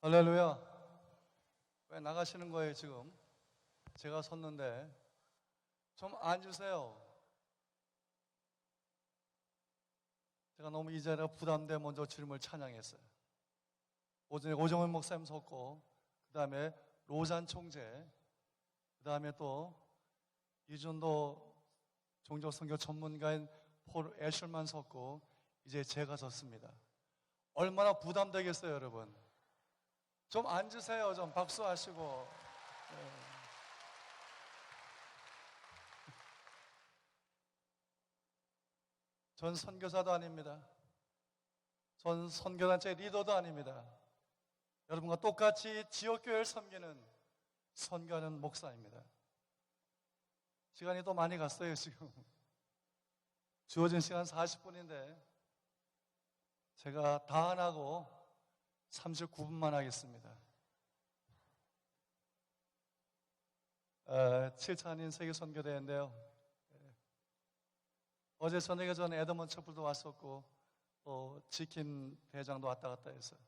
할렐루야. 왜 나가시는 거예요, 지금? 제가 섰는데. 좀 앉으세요. 제가 너무 이 자리가 부담돼 먼저 주님을 찬양했어요. 오전에 오정훈 목사님 섰고, 그 다음에 로잔 총재, 그 다음에 또 이준도 종교선교 전문가인 폴 애슐만 섰고, 이제 제가 섰습니다. 얼마나 부담되겠어요, 여러분? 좀 앉으세요. 좀 박수하시고. 네. 전 선교사도 아닙니다. 전 선교단체 리더도 아닙니다. 여러분과 똑같이 지역교회를 섬기는 선교하는 목사입니다. 시간이 또 많이 갔어요, 지금. 주어진 시간 40분인데 제가 다 안 하고 39분만 하겠습니다. 7차인 세계선교대회인데요. 어제 저녁에 저는 에드먼 첩플도 왔었고 또 지킴 대장도 왔다 갔다 했어요.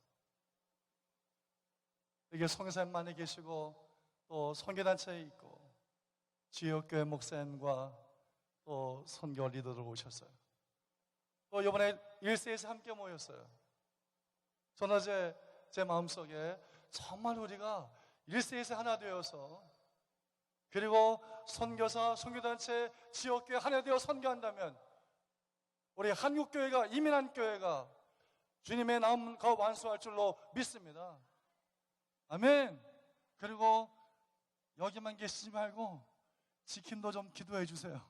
이게 선교사님 많이 계시고 또 선교단체에 있고 지역교회 목사님과 또 선교 리더들 오셨어요. 또 이번에 1세에서 함께 모였어요. 저는 어제 제 마음속에 정말 우리가 1세에서 하나 되어서 그리고 선교사, 선교단체, 지역교회 하나 되어 선교한다면 우리 한국교회가 이민한 교회가 주님의 나음과 완수할 줄로 믿습니다. 아멘. 그리고 여기만 계시지 말고 지킴도 좀 기도해 주세요.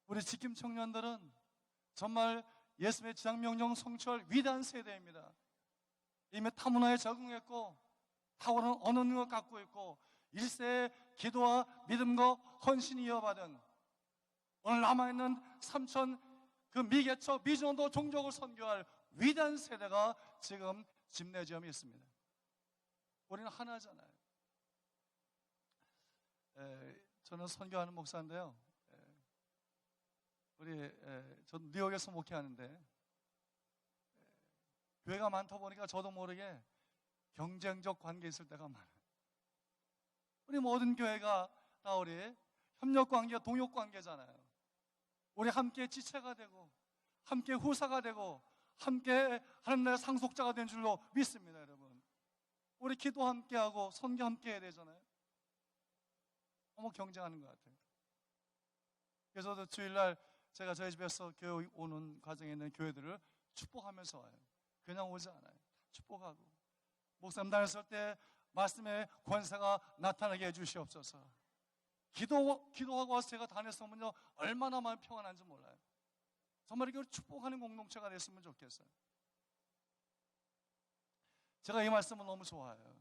우리 지킴 청년들은 정말 예수님의 지상명령 성취할 위대한 세대입니다. 이미 타문화에 적응했고 탁월한 언어 능력 갖고 있고 1세의 기도와 믿음과 헌신이 이어받은 오늘 남아있는 3천 그 미개척, 미전도 종족을 선교할 위대한 세대가 지금 집내지엄에 있습니다. 우리는 하나잖아요. 저는 선교하는 목사인데요. 저는 뉴욕에서 목회하는데 교회가 많다 보니까 저도 모르게 경쟁적 관계에 있을 때가 많아요. 우리 모든 교회가 다 우리 협력관계, 동역관계잖아요. 우리 함께 지체가 되고 함께 후사가 되고 함께 하나님의 상속자가 된 줄로 믿습니다. 여러분, 우리 기도 함께하고 선교 함께 해야 되잖아요. 너무 경쟁하는 것 같아요. 그래서 주일날 제가 저희 집에서 교회 오는 과정에 있는 교회들을 축복하면서 와요. 그냥 오지 않아요. 축복하고 목사님 다녔을 때 말씀의 권세가 나타나게 해주시옵소서. 기도하고 와서 제가 다녔으면요 얼마나 마음 평안한지 몰라요. 정말 이렇게 축복하는 공동체가 됐으면 좋겠어요. 제가 이 말씀을 너무 좋아해요.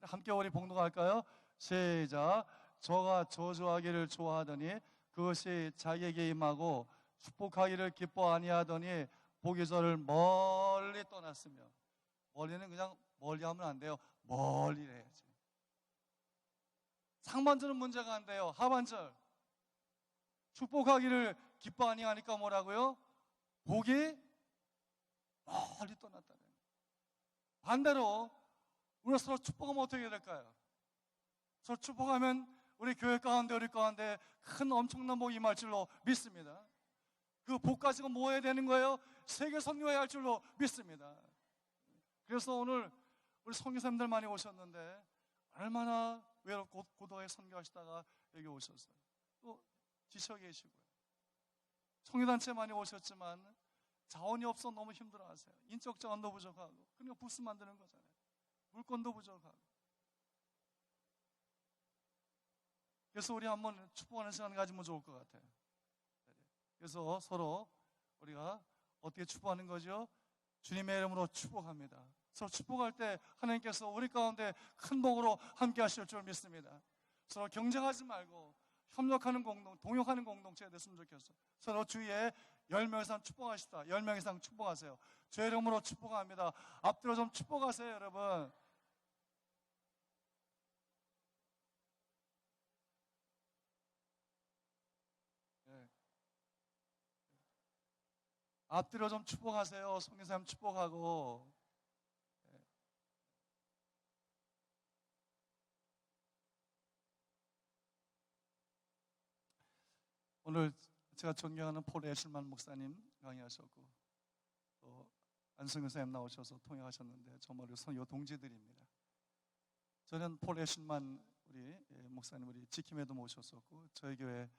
함께 우리 봉독할까요? 시작. 저가 저주하기를 좋아하더니 그것이 자기에게 임하고 축복하기를 기뻐 아니하더니 보기 저를 멀리 떠났으며. 멀리는 그냥 멀리 하면 안 돼요. 멀리 해야지. 상반절은 문제가 안 돼요. 하반절. 축복하기를 기뻐 아니하니까 뭐라고요? 보기 멀리 떠났다는. 반대로 우리가 서로 축복하면 어떻게 될까요? 서로 축복하면 우리 교회 가운데 우리 가운데 큰 엄청난 복이 임할 줄로 믿습니다. 그 복 가지고 뭐 해야 되는 거예요? 세계 선교해야 할 줄로 믿습니다. 그래서 오늘 우리 선교사님들 많이 오셨는데 얼마나 외롭고 고독하게 선교하시다가 여기 오셨어요. 또 지쳐 계시고요. 선교단체 많이 오셨지만 자원이 없어 너무 힘들어하세요. 인적 자원도 부족하고 그러니까 부스 만드는 거잖아요. 물건도 부족하고. 그래서 우리 한번 축복하는 시간 가지면 좋을 것 같아요. 그래서 서로 우리가 어떻게 축복하는 거죠? 주님의 이름으로 축복합니다. 서로 축복할 때 하나님께서 우리 가운데 큰 복으로 함께 하실 줄 믿습니다. 서로 경쟁하지 말고 협력하는 동역하는 공동체가 됐으면 좋겠어요. 서로 주위에 10명 이상 축복하시다. 10명 이상 축복하세요. 주의 이름으로 축복합니다. 앞뒤로 좀 축복하세요, 여러분. 앞뒤로 좀 축복하세요. 성교사님 축복하고 오늘 제가 존경하는 폴 애슐만 목사님 강의하셨고 또 안승근 선생님 나오셔서 통역하셨는데 정말로 선교 동지들입니다. 저는 폴 애슐만 우리 목사님 우리 지킴에도 모셨었고 저희 교회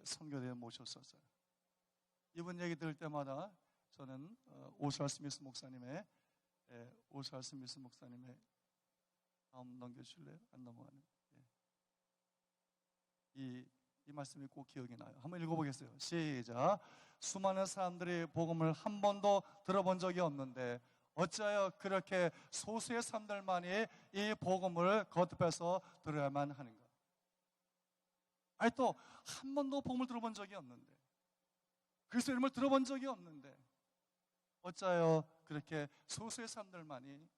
선교대에 모셨었어요. 이분 얘기 들을 때마다 저는 오스왈 스미스 목사님의 다음 넘겨주실래요? 안 넘어가네. 이 말씀이 꼭 기억이 나요. 한번 읽어보겠어요. 시작. 수많은 사람들이 복음을 한 번도 들어본 적이 없는데 어찌하여 그렇게 소수의 사람들만이 이 복음을 거듭해서 들어야만 하는가? 아니 또 한 번도 복음을 들어본 적이 없는데 그리스도 이름을 들어본 적이 없는데 어찌하여 그렇게 소수의 사람들만이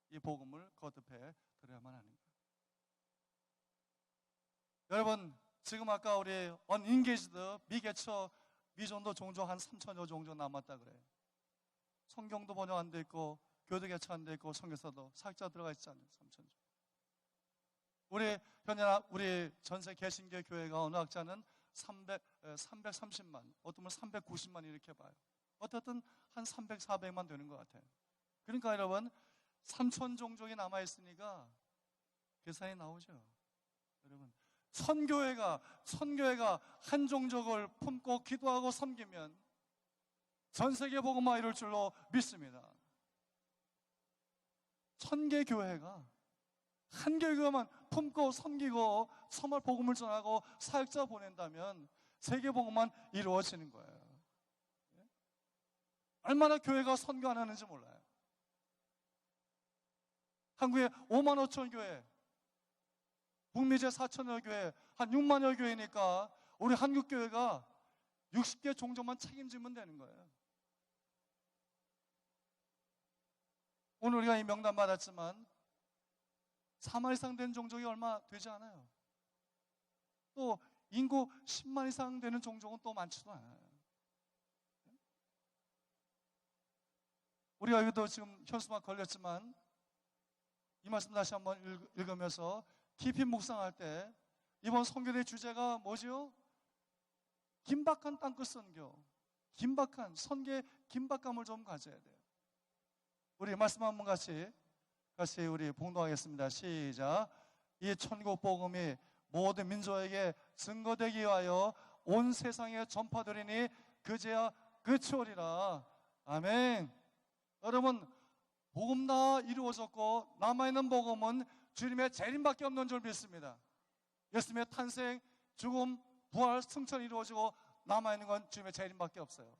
이 복음을 거듭해 들어야만 하는가? 여러분 지금 아까 우리 언인게이지드 미개처 미존도 종종 한 3천여 종종 남았다 그래요. 성경도 번역 안 돼 있고 교도 개처 안 돼 있고 성경서도 사역자 들어가 있지 않아요. 3천여. 우리 전세 개신교 교회가 어느 학자는 330만, 어떤 분 390만 이렇게 봐요. 어쨌든 한 300, 400만 되는 것 같아요. 그러니까 여러분 3천 종족이 남아 있으니까 계산이 나오죠. 여러분 선교회가 한 종족을 품고 기도하고 섬기면 전 세계 복음화 이룰 줄로 믿습니다. 1000개 교회가 한 개 교회만 품고 섬기고 정말 복음을 전하고 사역자 보낸다면 세계 복음만 이루어지는 거예요. 얼마나 교회가 선교 안 하는지 몰라요. 한국에 5만 5천 교회, 북미제 4천여 교회, 한 6만여 교회니까 우리 한국 교회가 60개 종족만 책임지면 되는 거예요. 오늘 우리가 이 명단 받았지만 4만 이상 된 종족이 얼마 되지 않아요. 또 인구 10만 이상 되는 종족은 또 많지도 않아요. 우리가 여기도 지금 현수막 걸렸지만 이 말씀 다시 한번 읽으면서 깊이 묵상할 때 이번 선교의 주제가 뭐죠? 긴박한 땅끝 선교, 긴박한 선교의 긴박감을 좀 가져야 돼요. 우리 말씀 한번 같이 우리 봉독하겠습니다. 시작. 이 천국 복음이 모든 민족에게 증거되기 위하여 온 세상에 전파되리니 그제야 끝이 오리라. 아멘. 여러분 복음 다 이루어졌고 남아있는 복음은 주님의 재림밖에 없는 줄 믿습니다. 예수님의 탄생, 죽음, 부활, 승천이 이루어지고 남아있는 건 주님의 재림밖에 없어요.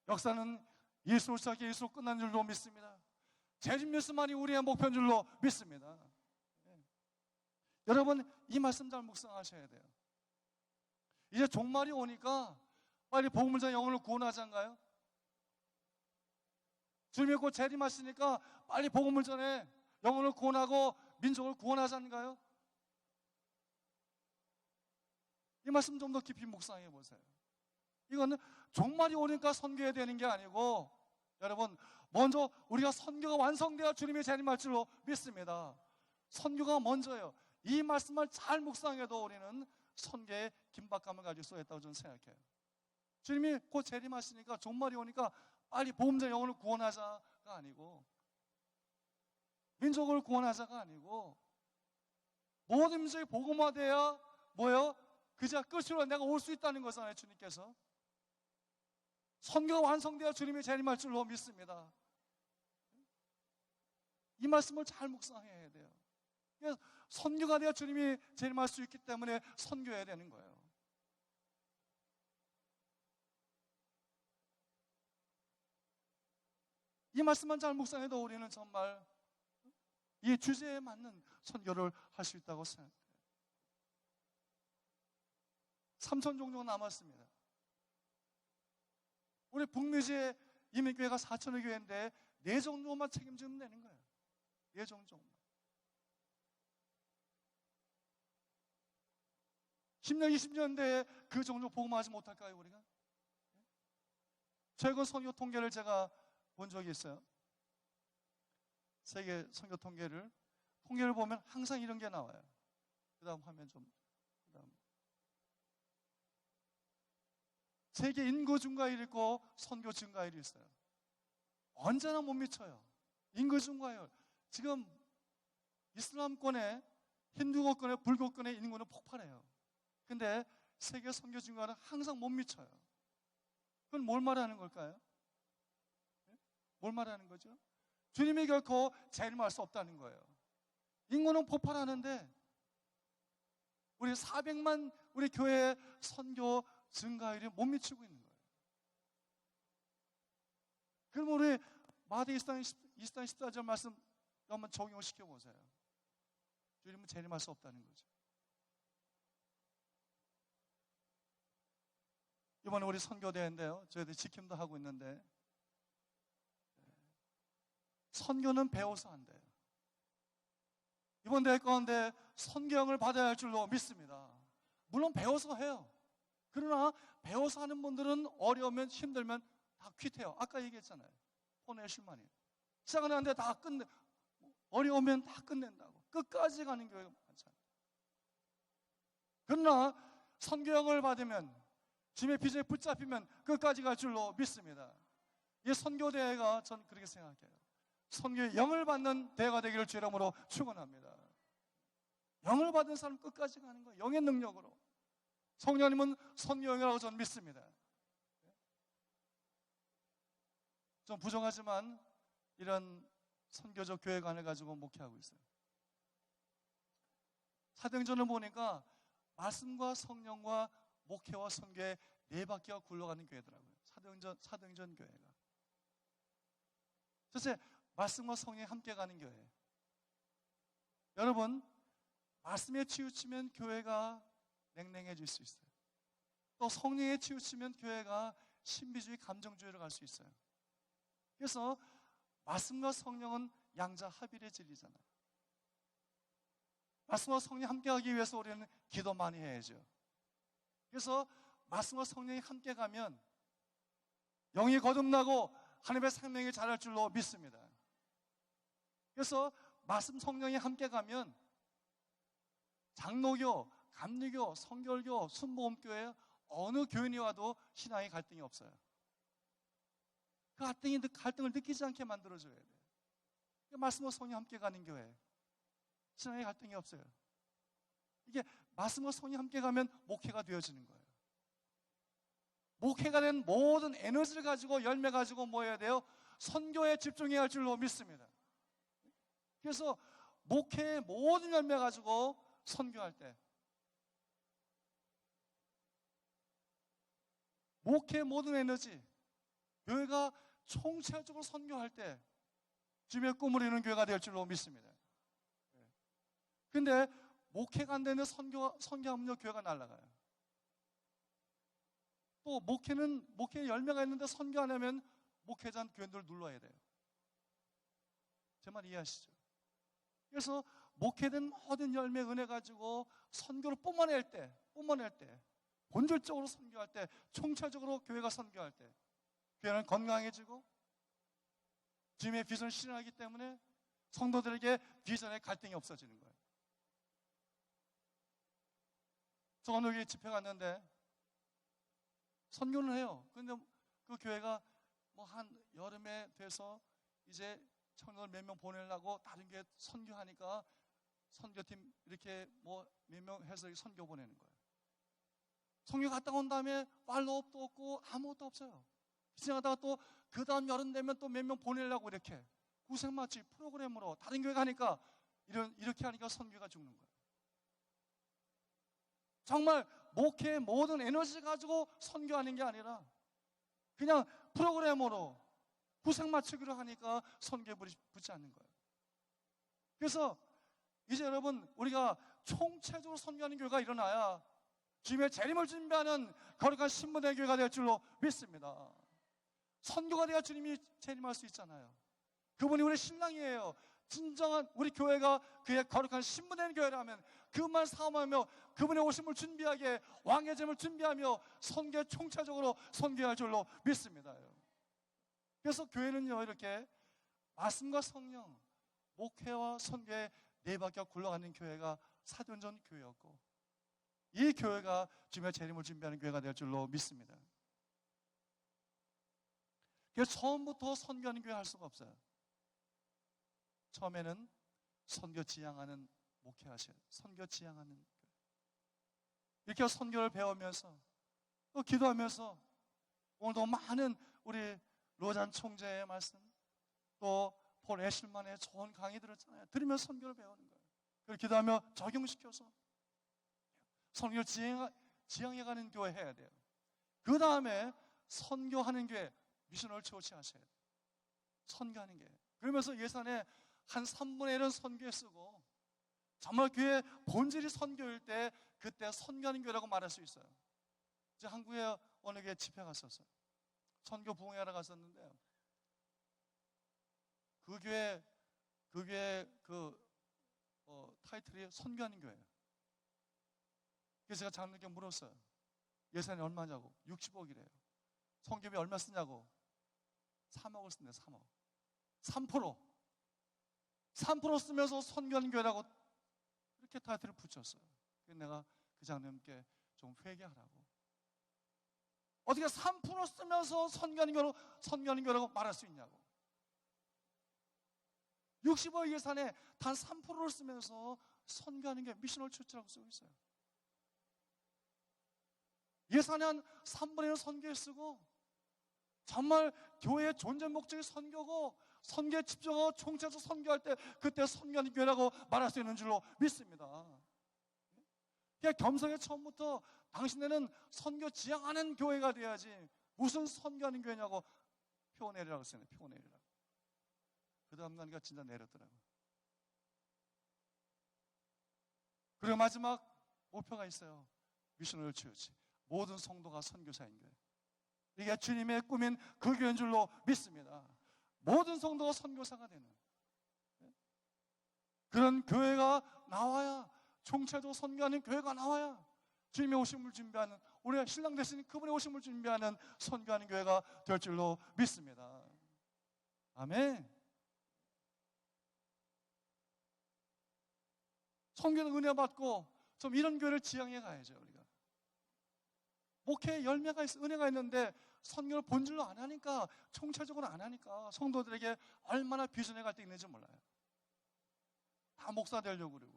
역사는 예수로 시작해 예수로 끝난 줄로 믿습니다. 재림 예수만이 우리의 목표인 줄로 믿습니다. 여러분 이 말씀 잘 묵상하셔야 돼요. 이제 종말이 오니까 빨리 복음을 전해 영혼을 구원하자인가요? 주님이 곧 재림하시니까 빨리 복음을 전해 영혼을 구원하고 민족을 구원하자인가요? 이 말씀 좀 더 깊이 묵상해 보세요. 이거는 종말이 오니까 선교해야 되는 게 아니고 여러분 먼저 우리가 선교가 완성되어 주님이 재림할 줄로 믿습니다. 선교가 먼저예요. 이 말씀을 잘 묵상해도 우리는 선교의 긴박감을 가질 수 있다고 저는 생각해요. 주님이 곧 재림하시니까 종말이 오니까 빨리 복음자 영혼을 구원하자가 아니고 민족을 구원하자가 아니고 모든 민족이 복음화돼야 뭐예요? 그저 끝으로 내가 올 수 있다는 것이잖아요. 주님께서 선교가 완성되어 주님이 재림할 줄로 믿습니다. 이 말씀을 잘 묵상해야 돼요. 그래서 선교가 되어 주님이 재림할 수 있기 때문에 선교해야 되는 거예요. 이 말씀만 잘 묵상해도 우리는 정말 이 주제에 맞는 선교를 할 수 있다고 생각해요. 3천 종족 남았습니다. 우리 북미지의 이민교회가 4천여 교회인데 4종족만 책임지면 되는 거예요. 4종족만. 10년, 20년 뒤에 그 종족 복음하지 못할까요, 우리가? 최근 선교 통계를 제가 본 적이 있어요. 세계 선교 통계를 보면 항상 이런 게 나와요. 그 다음 화면 좀, 그 다음 세계 인구 증가율이 있고 선교 증가율이 있어요. 언제나 못 미쳐요. 인구 증가율. 지금 이슬람권의 힌두교권의 불교권의 인구는 폭발해요. 근데 세계 선교 증가는 항상 못 미쳐요. 그건 뭘 말하는 걸까요? 뭘 말하는 거죠? 주님이 결코 재림할 수 없다는 거예요. 인구는 폭발하는데 우리 400만 우리 교회 선교 증가율이 못 미치고 있는 거예요. 그럼 우리 마태복음 14절 말씀 한번 적용시켜 보세요. 주님은 재림할 수 없다는 거죠. 이번에 우리 선교대회인데요. 저희들 지킴도 하고 있는데 선교는 배워서 안 돼요. 이번 대회 가운데 선교형을 받아야 할 줄로 믿습니다. 물론 배워서 해요. 그러나 배워서 하는 분들은 어려우면 힘들면 다 퀴트해요. 아까 얘기했잖아요. 폰의 실만이. 시작하는데 다 끝내. 어려우면 다 끝낸다고. 끝까지 가는 교회가 많잖아요. 그러나 선교형을 받으면 주님의 비전에 붙잡히면 끝까지 갈 줄로 믿습니다. 이 선교대회가 저는 그렇게 생각해요. 선교의 영을 받는 대회가 되기를 주의 이름으로 축원합니다. 영을 받은 사람 끝까지 가는 거예요. 영의 능력으로. 성령님은 선교영이라고 저는 믿습니다. 좀 부정하지만 이런 선교적 교회관을 가지고 목회하고 있어요. 사도행전을 보니까 말씀과 성령과 목회와 선교에 네 바퀴가 굴러가는 교회더라고요. 사도행전 교회가. 첫째, 말씀과 성령이 함께 가는 교회. 여러분, 말씀에 치우치면 교회가 냉랭해질 수 있어요. 또 성령에 치우치면 교회가 신비주의, 감정주의로 갈 수 있어요. 그래서 말씀과 성령은 양자 합일의 진리잖아요. 말씀과 성령이 함께하기 위해서 우리는 기도 많이 해야죠. 그래서 말씀과 성령이 함께 가면 영이 거듭나고 하나님의 생명이 자랄 줄로 믿습니다. 그래서 말씀 성령이 함께 가면 장로교, 감리교, 성결교, 순복음교회 어느 교인이 와도 신앙의 갈등이 없어요. 그 갈등을 느끼지 않게 만들어줘야 돼요. 말씀과 성령이 함께 가는 교회 신앙의 갈등이 없어요. 이게 말씀과 성령이 함께 가면 목회가 되어지는 거예요. 목회가 된 모든 에너지를 가지고 열매 가지고 뭐 해야 돼요? 선교에 집중해야 할 줄로 믿습니다. 그래서 목회의 모든 열매 가지고 선교할 때, 목회의 모든 에너지, 교회가 총체적으로 선교할 때 주님의 꿈을 이루는 교회가 될 줄로 믿습니다. 그런데 목회가 안 되는데 선교하면 교회가 날아가요. 또 목회에 열매가 있는데 선교 안 하면 목회자는 교인들을 눌러야 돼요. 제 말 이해하시죠? 그래서 목회된 모든 열매 은혜 가지고 선교를 뿜어낼 때 본질적으로 선교할 때, 총체적으로 교회가 선교할 때 교회는 건강해지고 주님의 비전을 실현하기 때문에 성도들에게 비전의 갈등이 없어지는 거예요. 저 어느 교회 집회 갔는데 선교는 해요. 그런데 그 교회가 뭐 한 여름에 돼서 이제 청년들 몇 명 보내려고 다른 교회 선교하니까 선교팀 이렇게 뭐 몇 명 해서 선교 보내는 거예요. 선교 갔다 온 다음에 팔로업도 없고 아무것도 없어요. 지나가다가 또 그 다음 여름 되면 또 몇 명 보내려고 이렇게 구색맞이 프로그램으로 다른 교회 가니까 이렇게 하니까 선교가 죽는 거예요. 정말 목회의 모든 에너지 가지고 선교하는 게 아니라 그냥 프로그램으로 구색 맞추기로 하니까 선교에 붙지 않는 거예요. 그래서 이제 여러분, 우리가 총체적으로 선교하는 교회가 일어나야 주님의 재림을 준비하는 거룩한 신분의 교회가 될 줄로 믿습니다. 선교가 돼야 주님이 재림할 수 있잖아요. 그분이 우리 신랑이에요. 진정한 우리 교회가 그의 거룩한 신분의 교회라면 그분만 사모하며 그분의 오심을 준비하게 왕의 재림을 준비하며 선교에 총체적으로 선교할 줄로 믿습니다. 그래서 교회는요, 이렇게 말씀과 성령, 목회와 선교에 네 바퀴 굴러가는 교회가 사도행전 교회였고, 이 교회가 주님의 재림을 준비하는 교회가 될 줄로 믿습니다. 그래서 처음부터 선교하는 교회 할 수가 없어요. 처음에는 선교 지향하는 목회하셔야 돼요. 선교 지향하는 교회. 이렇게 선교를 배우면서 또 기도하면서 오늘도 많은 우리 로잔 총재의 말씀, 또 폴 애슐만의 좋은 강의 들었잖아요. 들으면서 선교를 배우는 거예요. 그걸 기도하며 적용시켜서 선교를 지향해가는 교회 해야 돼요. 그 다음에 선교하는 교회, 미션을 처치 하셔야 돼요. 선교하는 교회. 그러면서 예산에 한 3분의 1은 선교에 쓰고, 정말 교회 본질이 선교일 때 그때 선교하는 교회라고 말할 수 있어요. 이제 한국에 어느 교회 집회 갔었어요. 선교 부흥회하러 갔었는데요. 그 교회 타이틀이 선교하는 교회예요. 그래서 제가 장로님께 물었어요. 예산이 얼마냐고. 60억이래요. 선교비 얼마 쓰냐고. 3억을 쓴대요. 3억. 3% 쓰면서 선교하는 교회라고 이렇게 타이틀을 붙였어요. 그래서 내가 그 장로님께 좀 회개하라고. 어떻게 3% 쓰면서 선교하는 교회라고 말할 수 있냐고. 60억 예산에 단 3%를 쓰면서 선교하는 게 미셔널 처치라고 쓰고 있어요. 예산에 한 3분의 1은 선교에 쓰고, 정말 교회의 존재 목적이 선교고, 선교에 집중하고 총체에서 선교할 때 그때 선교하는 교회라고 말할 수 있는 줄로 믿습니다. 그러니까 겸손하게 처음부터 당신네는 선교 지향하는 교회가 돼야지 무슨 선교하는 교회냐고 표내리라고 했어요. 표내리라고. 그 다음 가니까 진짜 내렸더라고요. 그리고 마지막 목표가 있어요. 미셔널 처치. 모든 성도가 선교사인 교회. 이게 주님의 꿈인 그 교회인 줄로 믿습니다. 모든 성도가 선교사가 되는 그런 교회가 나와야, 총체도 선교하는 교회가 나와야 주님의 오심을 준비하는, 우리가 신랑 되신 그분의 오심을 준비하는 선교하는 교회가 될 줄로 믿습니다. 아멘. 선교는 은혜 받고 좀 이런 교회를 지향해 가야죠. 우리가 목회에 열매가 은혜가 있는데 선교를 본질로 안 하니까, 총체적으로 안 하니까 성도들에게 얼마나 비전에 갈 때 있는지 몰라요. 다 목사 되려고 그러고.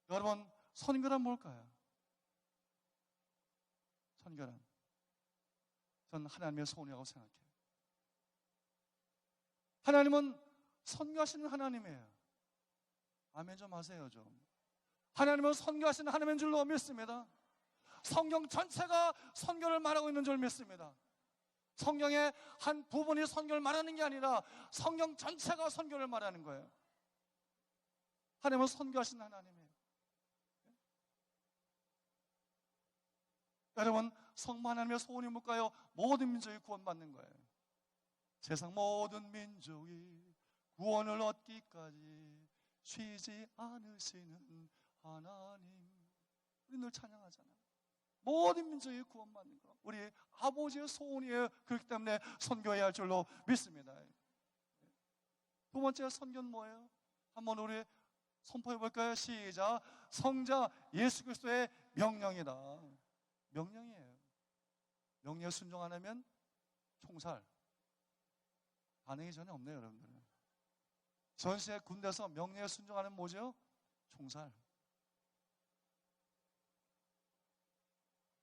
여러분, 선교란 뭘까요? 선교란, 전 하나님의 소원이라고 생각해요. 하나님은 선교하시는 하나님이에요. 아멘 좀 하세요 좀. 하나님은 선교하시는 하나님인 줄로 믿습니다. 성경 전체가 선교를 말하고 있는 줄 믿습니다. 성경의 한 부분이 선교를 말하는 게 아니라 성경 전체가 선교를 말하는 거예요. 하나님은 선교하시는 하나님이에요. 여러분, 성부 하나님의 소원이 뭘까요? 모든 민족이 구원받는 거예요. 세상 모든 민족이 구원을 얻기까지 쉬지 않으시는 하나님. 우리 늘 찬양하잖아요. 모든 민족이 구원받는 거 우리 아버지의 소원이에요. 그렇기 때문에 선교해야 할 줄로 믿습니다. 두 번째 선교는 뭐예요? 한번 우리 선포해 볼까요? 시작. 성자 예수 그리스도의 명령이다. 명령이에요. 명령에 순종 안 하면 총살. 반응이 전혀 없네요, 여러분들은. 전시의 군대에서 명령에 순종하는 뭐죠? 총살.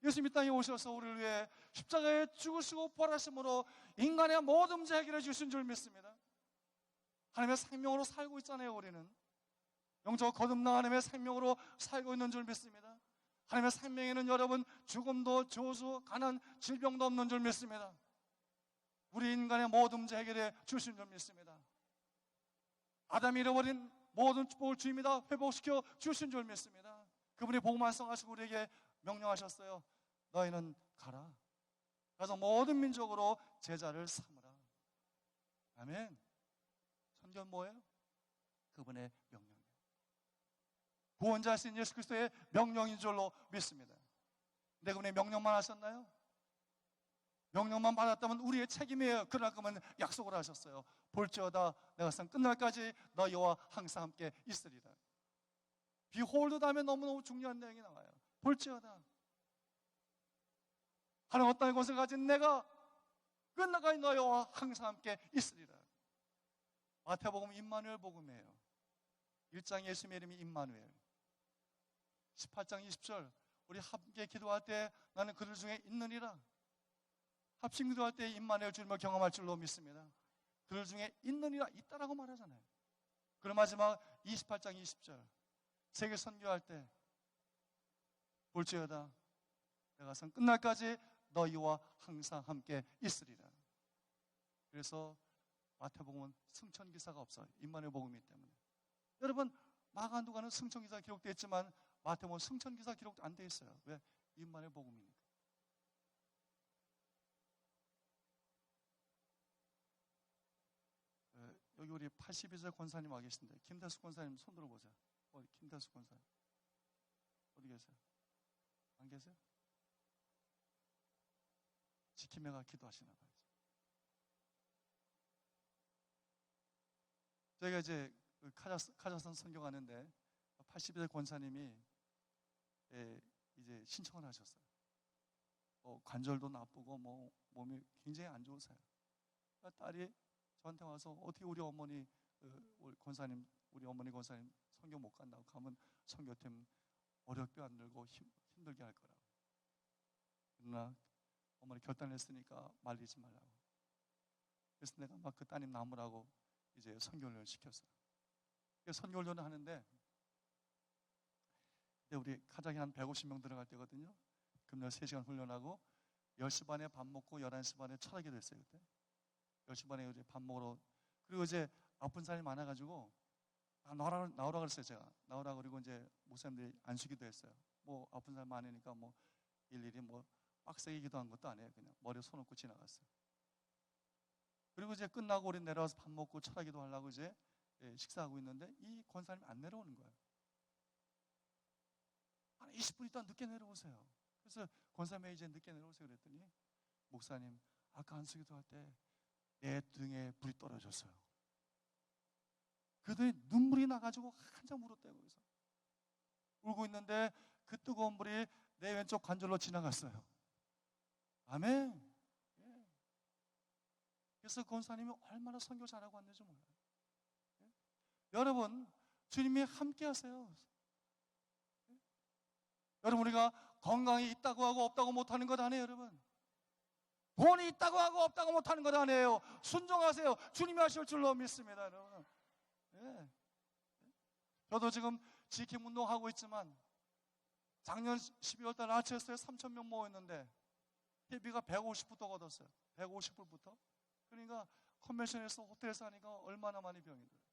예수님이 땅에 오셔서 우리를 위해 십자가에 죽으시고 부활하심으로 인간의 모든 문제 해결해 주신 줄 믿습니다. 하나님의 생명으로 살고 있잖아요. 우리는 영적 거듭난 하나님의 생명으로 살고 있는 줄 믿습니다. 하나님의 생명에는 여러분 죽음도 저주, 가난, 질병도 없는 줄 믿습니다. 우리 인간의 모든 문제 해결해 주신 줄 믿습니다. 아담이 잃어버린 모든 축복을 주님이 다 회복시켜 주신 줄 믿습니다. 그분이 복음 완성하시고 우리에게 명령하셨어요. 너희는 가라. 가서 모든 민족으로 제자를 삼으라. 아멘. 선교는 뭐예요? 그분의 명령이에요. 구원자신 예수 그리스도의 명령인 줄로 믿습니다. 근데 그분의 명령만 하셨나요? 명령만 받았다면 우리의 책임이에요. 그러나 그러면 약속을 하셨어요. 볼지어다 내가 세상 끝날까지 너희와 항상 함께 있으리라. 비홀드 다음에 너무너무 중요한 내용이 나와요. 볼지어다 하나님 어떤 것을 가진 내가 끝나가니 너희와 항상 함께 있으리라. 마태복음 임마누엘 복음이에요. 1장 예수님의 이름이 임마누엘. 18장 20절 우리 함께 기도할 때 나는 그들 중에 있느니라. 합심 기도할 때 임마누엘 주님을 경험할 줄로 믿습니다. 그들 중에 있느니라, 있다라고 말하잖아요. 그리고 마지막 28장 20절 세계 선교할 때 볼지어다 내가 선 끝날까지 너희와 항상 함께 있으리라. 그래서 마태복음은 승천기사가 없어요. 임마누엘 복음이기 때문에. 여러분 마가 누가는 승천기사 기록되어 있지만 마태복음은 승천기사 기록 안 되어 있어요. 왜? 임마누엘 복음이니까. 여기 우리 82세 권사님 와 계신데 김대숙 권사님 손 들어보세요. 김대숙 권사님 어디 계세요? 안 계세요? 지킴해가 기도하시나 봐요. 저희가 이제 카자흐스탄 선교 가는데 80세 권사님이 이제 신청을 하셨어요. 관절도 나쁘고 몸이 굉장히 안 좋으세요. 딸이 저한테 와서 어떻게 우리 어머니 권사님, 우리 어머니 권사님 선교 못 간다고 가면 선교팀 어렵게 안 들고 힘들게 할 거라고. 그러나 어머니 결단했으니까 말리지 말라고. 그래서 내가 막 그 따님 나무라고 이제 선교훈련을 시켰어요. 선교훈련을 하는데 그때 우리 카자흐에 한 150명 들어갈 때거든요. 금요일 3시간 훈련하고 10시 반에 밥 먹고 11시 반에 철학이 됐어요. 그때 10시 반에 이제 밥 먹으러. 그리고 이제 아픈 사람이 많아가지고 나오라 그랬어요. 제가 나오라. 그리고 이제 목사님들이 안수기도 했어요. 아픈 사람 많으니까 일일이 빡세게 기도한 것도 아니에요. 그냥 머리에 손 얹고 지나갔어요. 그리고 이제 끝나고 우리 내려와서 밥 먹고 철학기도 하려고 이제 식사하고 있는데 이 권사님이 안 내려오는 거예요. 한 20분 있다 늦게 내려오세요. 그래서 권사님이 이제 늦게 내려오세요 그랬더니 목사님 아까 안수기도 할 때 내 등에 불이 떨어졌어요. 그들이 눈물이 나가지고 한참 울었대요. 그래서 울고 있는데 그 뜨거운 불이 내 왼쪽 관절로 지나갔어요. 아멘. 예. 그래서 권사님이 얼마나 선교 잘하고 왔는지 몰라요. 예? 여러분 주님이 함께 하세요. 예? 여러분 우리가 건강이 있다고 하고 없다고 못하는 것 아니에요. 여러분 돈이 있다고 하고 없다고 못하는 것 아니에요. 순종하세요. 주님이 하실 줄로 믿습니다. 여러분. 예. 저도 지금 지킴 운동하고 있지만 작년 12월 달 아체스에 3,000명 모였는데 회비가 150부터 걷었어요. 150불부터. 그러니까 컨벤션에서 호텔에서 하니까 얼마나 많이 병이 들어요.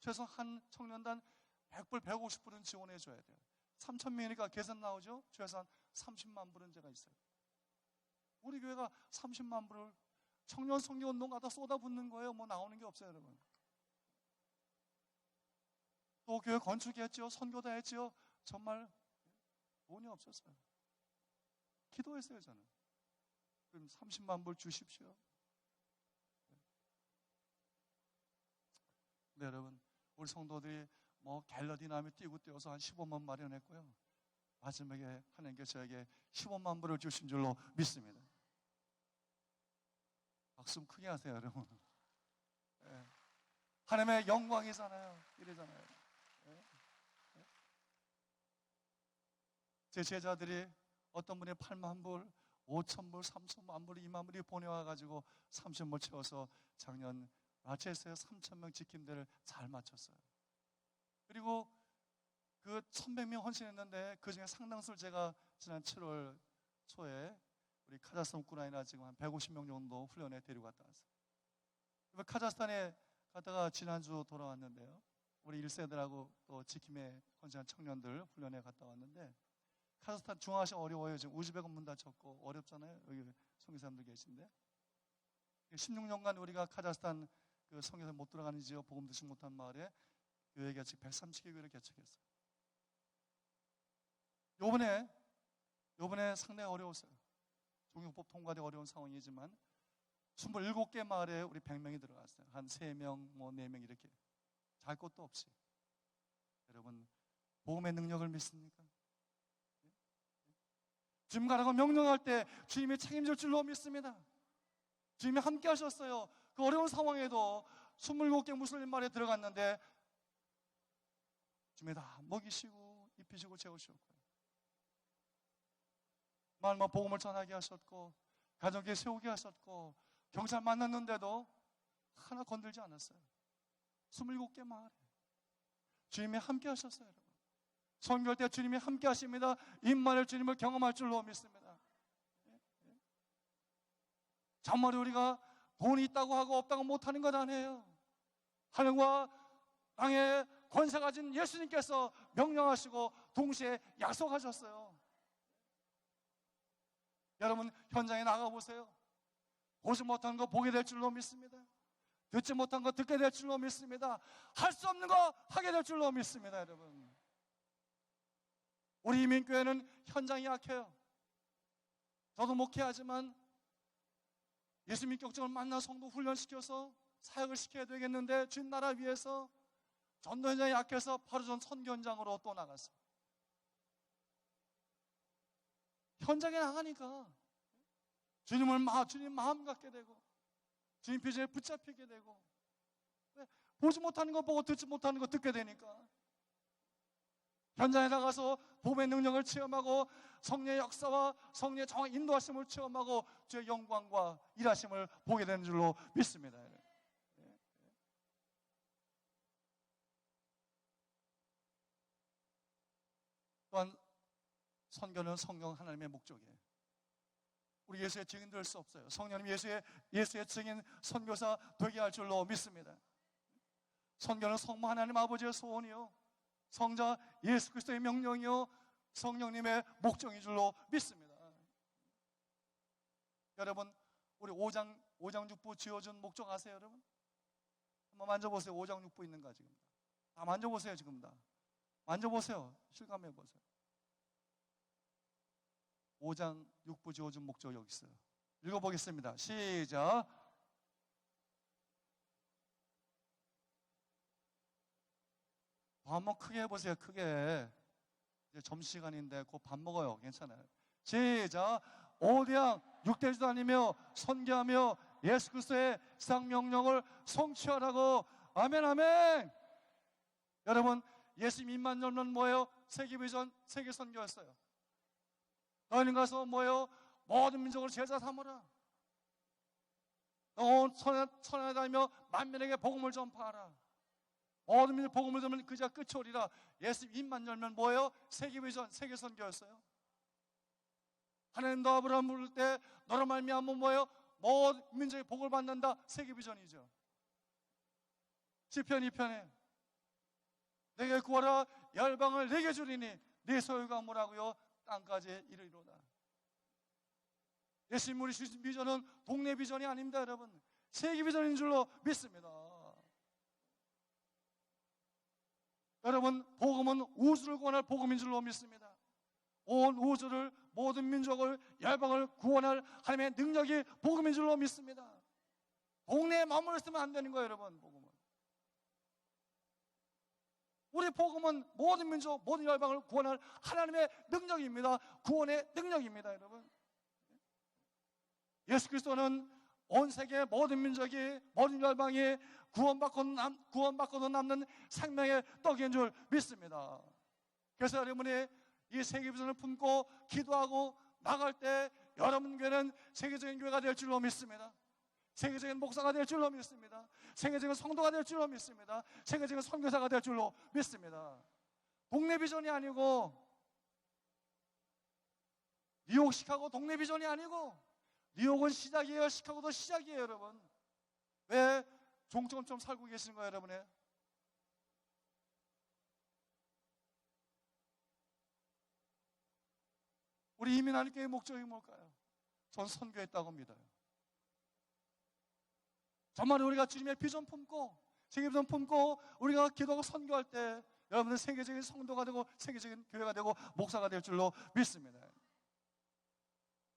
최소 한 청년단 100불, 150불은 지원해 줘야 돼요. 3,000명이니까 계산 나오죠? 최소한 30만 불은 제가 있어요. 우리 교회가 30만 불을 청년 선교 운동 가다 쏟아붓는 거예요. 나오는 게 없어요, 여러분. 또 교회 건축했죠. 선교도 했죠. 정말 돈이 없었어요. 기도했어요, 저는. 그럼 30만 불 주십시오. 네, 여러분. 우리 성도들이 갤러디나무에 뛰고 뛰어서 한 15만 마련했고요. 마지막에 하나님께 저에게 15만 불을 주신 줄로 믿습니다. 박수 크게 하세요, 여러분. 네. 하나님의 영광이잖아요. 이래잖아요. 네. 네. 제 제자들이 어떤 분이 8만 불, 5천 불, 3천만 불, 2만 불이 보내와가지고 30불 채워서 작년 라체스에 3,000명 지킴대를 잘 마쳤어요. 그리고 그 1,100명 헌신했는데 그 중에 상당수를 제가 지난 7월 초에 우리 카자흐스탄 우크라이나 지금 한 150명 정도 훈련에 데리고 갔다 왔어요. 카자흐스탄에 갔다가 지난주 돌아왔는데요. 우리 1세들하고 또 지킴에 헌신한 청년들 훈련에 갔다 왔는데 카자흐스탄 중앙아시아 어려워요. 지금 우즈벡은 문 닫혔고 어렵잖아요. 여기 선교사님들 계신데 16년간 우리가 카자흐스탄 그 선교사 못 들어가는 지역 복음 듣지 못한 마을에 교회 개척 130개 교회를 개척했어요. 요번에 상당히 어려웠어요. 종교법 통과되기 어려운 상황이지만 27개 마을에 우리 100명이 들어갔어요. 한 3명, 4명 이렇게. 잘 것도 없이. 여러분, 복음의 능력을 믿습니까? 주님 가라고 명령할 때 주님이 책임질 줄로 믿습니다. 주님이 함께 하셨어요. 그 어려운 상황에도 27개 무슬림 마을에 들어갔는데 주님이 다 먹이시고 입히시고 재우셨고요. 마을마다 복음을 전하게 하셨고 가정에 세우게 하셨고 경찰 만났는데도 하나 건들지 않았어요. 27개 마을에 주님이 함께 하셨어요. 여러분. 선교할 때 주님이 함께 하십니다. 임마누엘 주님을 경험할 줄로 믿습니다. 정말 우리가 돈이 있다고 하고 없다고 못하는 것 아니에요. 하늘과 땅의 권세 가진 예수님께서 명령하시고 동시에 약속하셨어요. 여러분 현장에 나가보세요. 보지 못한 거 보게 될 줄로 믿습니다. 듣지 못한 거 듣게 될 줄로 믿습니다. 할 수 없는 거 하게 될 줄로 믿습니다. 여러분, 우리 이민교회는 현장이 약해요. 저도 목회하지만 예수님 격정을 만나 성도 훈련시켜서 사역을 시켜야 되겠는데 주님 나라 위해서 전도 현장이 약해서 바로 전 선교 현장으로 또 나갔어요. 현장에 나가니까 주님 마음 갖게 되고 주님 비전에 붙잡히게 되고 보지 못하는 거 보고 듣지 못하는 거 듣게 되니까 현장에 나가서 복음의 능력을 체험하고 성령의 역사와 성령의 정확 인도하심을 체험하고 주의 영광과 일하심을 보게 되는 줄로 믿습니다. 또한 선교는 성령 하나님의 목적이에요. 우리 예수의 증인 될 수 없어요. 성령님 예수의 증인 선교사 되게 할 줄로 믿습니다. 선교는 성부 하나님 아버지의 소원이요 성자 예수 그리스도의 명령이요 성령님의 목적인 줄로 믿습니다. 여러분 우리 5장 6부 지어준 목적 아세요? 여러분 한번 만져보세요. 5장 6부 있는가 지금 다 만져보세요. 지금 다 만져보세요. 실감해보세요. 5장 6부 지어준 목적 여기 있어요. 읽어보겠습니다. 시작. 한번 크게 해보세요. 크게. 이제 점심시간인데 곧 밥 먹어요. 괜찮아요. 시작. 5장 6대주 다니며 선교하며 예수 그리스도의 상 명령을 성취하라고. 아멘 아멘. 여러분 예수님 입만 열면 뭐예요? 세계 비전 세계 선교였어요. 너희는 가서 뭐예요? 모든 민족을 제자 삼으라. 천하에 다니며 만민에게 복음을 전파하라. 모든 민족 복음을 전하면 그자 끝이 오리라. 예수 입만 열면 뭐예요? 세계 비전 세계 선교였어요. 하나님 너 아브라함 부를 때 너로 말미암아 뭐예요? 모든 민족의 복을 받는다. 세계 비전이죠. 시편 2편에 내게 구하라 열방을 내게 주리니 네 소유가 뭐라고요? 땅까지 이르리로다. 예수님 우리 주신 비전은 동네 비전이 아닙니다. 여러분 세계 비전인 줄로 믿습니다. 여러분 복음은 우주를 구원할 복음인 줄로 믿습니다. 온 우주를 모든 민족을 열방을 구원할 하나님의 능력이 복음인 줄로 믿습니다. 동네에 머물러 있으면 안 되는 거예요. 여러분 복음은 우리 복음은 모든 민족 모든 열방을 구원할 하나님의 능력입니다. 구원의 능력입니다. 여러분 예수 그리스도는 온 세계 모든 민족이 모든 열방이 구원받고도 남는 생명의 떡인 줄 믿습니다. 그래서 여러분이 이 세계 비전을 품고 기도하고 나갈 때 여러분 교회는 세계적인 교회가 될 줄로 믿습니다. 세계적인 목사가 될 줄로 믿습니다. 세계적인 성도가 될 줄로 믿습니다. 세계적인 선교사가 될 줄로 믿습니다. 동네 비전이 아니고 뉴욕 시카고 동네 비전이 아니고 뉴욕은 시작이에요. 시카고도 시작이에요. 여러분 왜 종점점 살고 계시는 거예요? 여러분의 우리 이민하는 교회의 목적이 뭘까요? 전 선교했다고 믿어요. 정말 우리가 주님의 비전 품고 세계 비전 품고 우리가 기도하고 선교할 때 여러분들 세계적인 성도가 되고 세계적인 교회가 되고 목사가 될 줄로 믿습니다.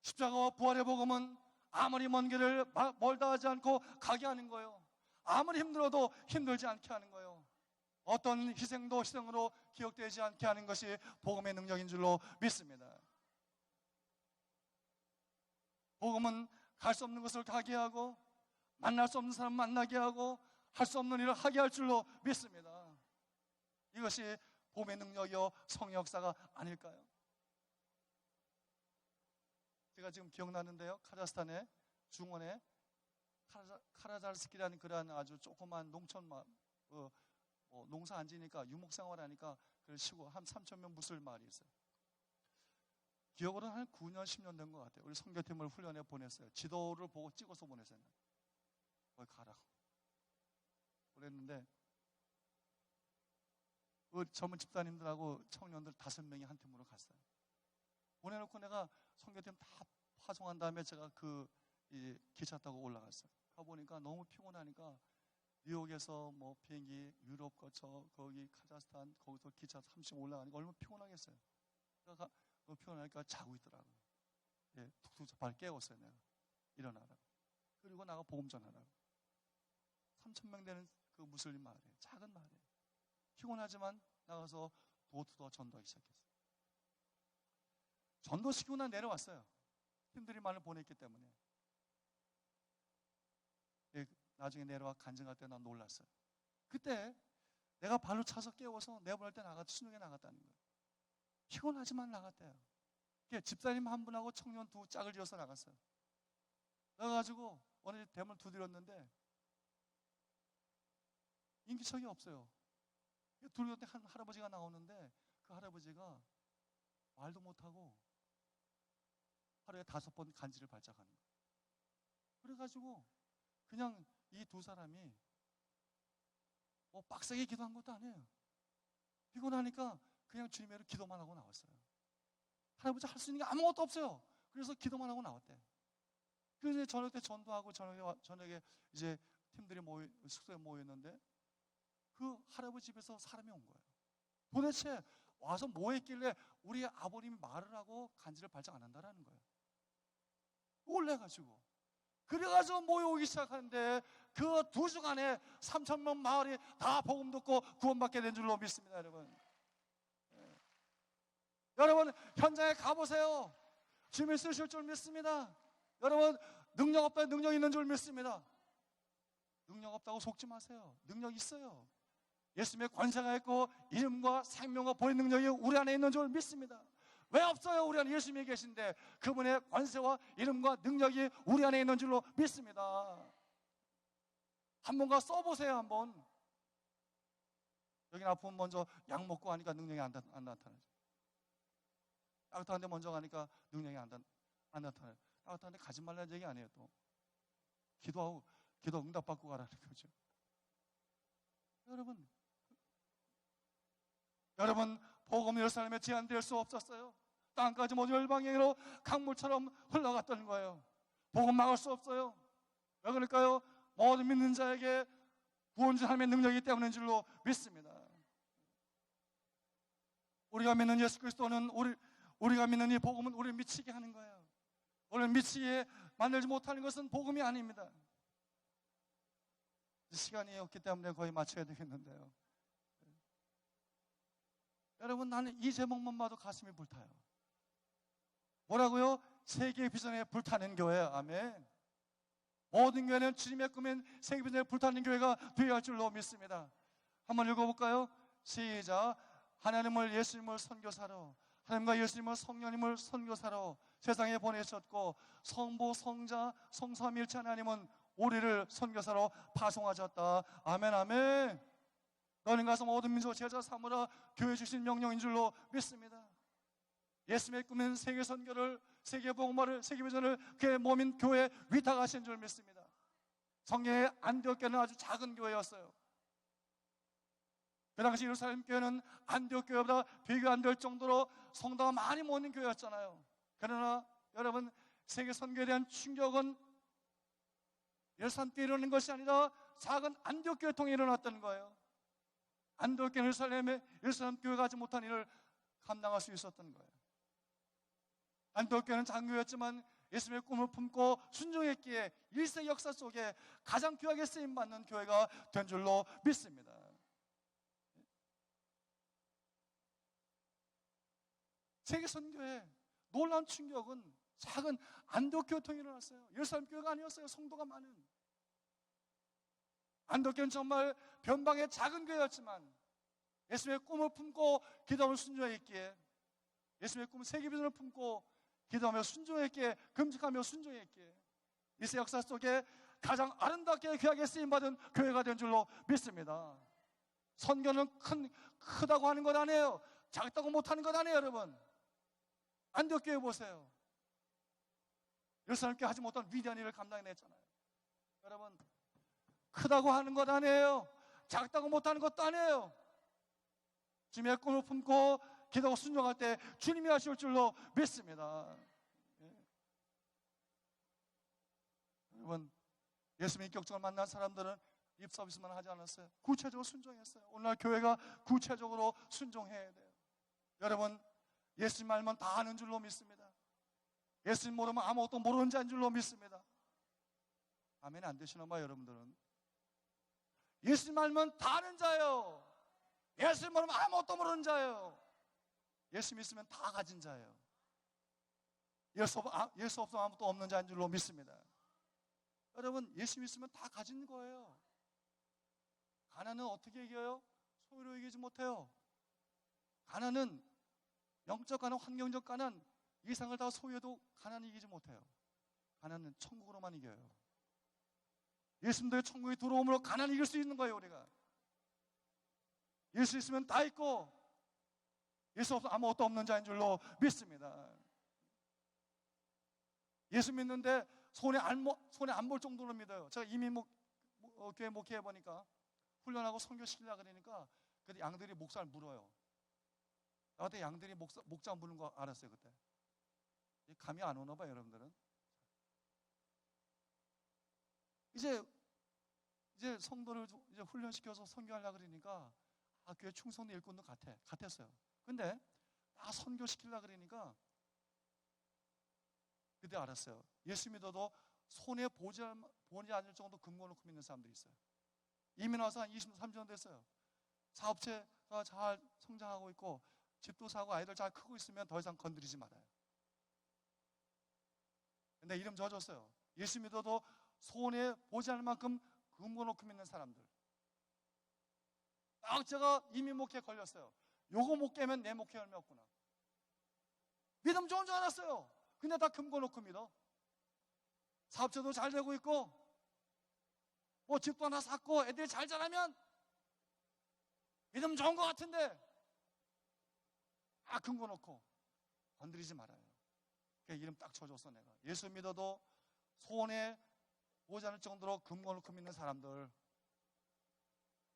십자가와 부활의 복음은 아무리 먼 길을 멀다 하지 않고 가게 하는 거예요. 아무리 힘들어도 힘들지 않게 하는 거예요. 어떤 희생도 희생으로 기억되지 않게 하는 것이 복음의 능력인 줄로 믿습니다. 복음은 갈 수 없는 것을 가게 하고 만날 수 없는 사람 만나게 하고 할 수 없는 일을 하게 할 줄로 믿습니다. 이것이 복음의 능력이요 성의 역사가 아닐까요? 제가 지금 기억나는데요, 카자흐스탄의 중원에 카라잘스키라는 그러한 아주 조그만 농촌 농사 안 지니까 유목생활하니까 그 시골 한 3,000명 무슬 마을이 있어요. 기억으로는 한 9년 10년 된 것 같아요. 우리 선교팀을 훈련해 보냈어요. 지도를 보고 찍어서 보냈어요. 거기 가라고 그랬는데 그 젊은 집사님들하고 청년들 5명이 한 팀으로 갔어요. 보내놓고 내가 선교팀 다 파송한 다음에 제가 이 기차 타고 올라갔어요. 가보니까 너무 피곤하니까 뉴욕에서 뭐 비행기 유럽 거쳐 거기 카자흐스탄 거기서 기차 30 올라가니까 얼마나 피곤하겠어요. 그러니까 너무 피곤하니까 자고 있더라고요. 예, 툭툭 발 깨웠어요. 내가 일어나라고. 그리고 나가 복음 전하라고. 3,000명 되는 그 무슬림 마을이에요. 작은 마을이에요. 피곤하지만 나가서 도어투도어 전도하기 시작했어요. 전도시키고 난 내려왔어요. 팀들이 많이 보냈기 때문에. 예, 나중에 내려와 간증할 때 난 놀랐어요. 그때 내가 발로 차서 깨워서 내보낼 때 수능에 나갔다는 거예요. 피곤하지만 나갔대요. 집사님 한 분하고 청년 2 짝을 지어서 나갔어요. 나가가지고 어느 대문을 두드렸는데 인기척이 없어요. 두드렸는데 한 할아버지가 나오는데 그 할아버지가 말도 못하고 하루에 5번 간지를 발작하는 거예요. 그래가지고 그냥 이 2 사람이 뭐 빡세게 기도한 것도 아니에요. 피곤하니까 그냥 주님의 기도만 하고 나왔어요. 할아버지 할 수 있는 게 아무것도 없어요. 그래서 기도만 하고 나왔대. 그래서 저녁 때 전도하고 저녁에 이제 팀들이 숙소에 모였는데 그 할아버지 집에서 사람이 온 거예요. 도대체 와서 뭐 했길래 우리 아버님이 말을 하고 간지를 발작 안 한다라는 거예요. 놀래가지고 그래가지고 모여오기 시작하는데 그 2주간에 3,000명 마을이 다 복음 듣고 구원받게 된 줄로 믿습니다. 여러분, 여러분 현장에 가보세요. 주님이 쓰실 줄 믿습니다. 여러분 능력 없다 능력 있는 줄 믿습니다. 능력 없다고 속지 마세요. 능력 있어요. 예수님의 권세가 있고 이름과 생명과 보이는 능력이 우리 안에 있는 줄 믿습니다. 왜 없어요? 우리 안에 예수님이 계신데 그분의 권세와 이름과 능력이 우리 안에 있는 줄로 믿습니다. 한번 가 써보세요. 한번. 여기 아프면 먼저 약 먹고 하니까 능력이 안 나타나죠. 따뜻한데 먼저 가니까 능력이 안 나타나요. 따뜻한데 가지 말라는 얘기 아니에요. 또 기도 응답받고 가라는 거죠. 여러분 복음 예루살렘에 제한될 수 없었어요. 땅까지 모두 열방행으로 강물처럼 흘러갔던 거예요. 복음 막을 수 없어요. 왜 그럴까요? 모든 믿는 자에게 구원주 하나님의 능력이기 때문인 줄로 믿습니다. 우리가 믿는 예수 그리스도는 우리가 믿는 이 복음은 우리를 미치게 하는 거예요. 우리를 미치게 만들지 못하는 것은 복음이 아닙니다. 시간이 없기 때문에 거의 마쳐야 되겠는데요. 여러분 나는 이 제목만 봐도 가슴이 불타요. 뭐라고요? 세계의 비전에 불타는 교회. 아멘. 모든 교회는 주님의 꿈인 세계 비전에 불타는 교회가 되어야 할 줄로 믿습니다. 한번 읽어볼까요? 시작. 하나님을 예수님을 선교사로 하나님과 예수님을 성령님을 선교사로 세상에 보내셨고 성부 성자 성삼위일체 하나님은 우리를 선교사로 파송하셨다. 아멘 아멘. 너는 가서 모든 민족 제자 삼으라 교회 주신 명령인 줄로 믿습니다. 예수님의 꿈인 세계 선교를 세계 복음화를 세계 비전을 그의 몸인 교회에 위탁하신 줄 믿습니다. 성경의 안디옥 교회는 아주 작은 교회였어요. 그 당시 예루살렘 교회는 안디옥 교회보다 비교 안 될 정도로 성도가 많이 모이는 교회였잖아요. 그러나 여러분 세계 선교에 대한 충격은 예루살렘 교회에 일어나는 것이 아니라 작은 안디옥 교회를 통해 일어났던 거예요. 안디옥 교회 예루살렘 교회가 하지 못한 일을 감당할 수 있었던 거예요. 안디옥 교회는 작은 교회였지만 예수님의 꿈을 품고 순종했기에 1세 역사 속에 가장 귀하게 쓰임받는 교회가 된 줄로 믿습니다. 세계 선교의 놀라운 충격은 작은 안독교통이 일어났어요. 예루살렘 교회가 아니었어요. 성도가 많은. 안독교는 정말 변방의 작은 교회였지만 예수님의 꿈을 품고 기도하며 순종했기에, 예수님의 꿈을 세계비전을 품고 기도하며 순종했기에, 금식하며 순종했기에 이세 역사 속에 가장 아름답게 귀하게 쓰임받은 교회가 된 줄로 믿습니다. 선교는 크다고 하는 것 아니에요. 작다고 못하는 것 아니에요. 여러분, 안독교회 보세요. 예루살렘 교회 하지 못한 위대한 일을 감당해냈잖아요. 여러분, 크다고 하는 것 아니에요. 작다고 못하는 것도 아니에요. 주님의 꿈을 품고 기도하고 순종할 때 주님이 하실 줄로 믿습니다. 여러분, 예수님 인격적으로 만난 사람들은 립 서비스만 하지 않았어요. 구체적으로 순종했어요. 오늘날 교회가 구체적으로 순종해야 돼요. 여러분, 예수님 말만 다 아는 줄로 믿습니다. 예수님 모르면 아무것도 모르는 자인 줄로 믿습니다. 아멘 안 되시나 봐요. 여러분들은 예수님 말만 다 아는 자예요. 예수님 모르면 아무것도 모르는 자예요. 예수 믿으면 다 가진 자예요. 예수 없으면 아무것도 없는 자인 줄로 믿습니다. 여러분, 예수 믿으면 다 가진 거예요. 가난은 어떻게 이겨요? 소유로 이기지 못해요. 가난은 영적 가난, 환경적 가난, 이상을 다 소유해도 가난이 이기지 못해요. 가난은 천국으로만 이겨요. 예수 믿어야 천국에 들어옴으로 가난이 이길 수 있는 거예요. 우리가 예수 있으면 다 있고 예수 없으면 아무것도 없는 자인 줄로 믿습니다. 예수 믿는데 손에 안 볼 정도로 믿어요. 제가 이미 교회 목회해 보니까 훈련하고 선교시키려고 그러니까 그때 양들이 목살을 물어요. 나한테 양들이 목자 무는 거 알았어요. 그때 감이 안 오나 봐요. 여러분들은 이제 성도를 이제 훈련시켜서 선교하려고 그러니까 교회 충성 일꾼도 같았어요. 근데 다 선교시키려고 그러니까 그때 알았어요. 예수 믿어도 손에 보지 않을 정도 금고 놓고 믿는 사람들이 있어요. 이민 와서 한 23년 됐어요. 사업체가 잘 성장하고 있고 집도 사고 아이들 잘 크고 있으면 더 이상 건드리지 말아요. 근데 이름 져줬어요. 예수 믿어도 손에 보지 않을 만큼 금고 놓고 믿는 사람들. 딱 제가 이민 목회에 걸렸어요. 요거 못 깨면 내 목회 열매 없구나. 믿음 좋은 줄 알았어요. 근데 다 금고 놓고 믿어. 사업체도 잘 되고 있고 뭐 집도 하나 샀고 애들이 잘 자라면 믿음 좋은 것 같은데 금고 놓고 건드리지 말아요. 그 이름 딱 쳐줬어. 내가 예수 믿어도 손에 보지 않을 정도로 금고 놓고 믿는 사람들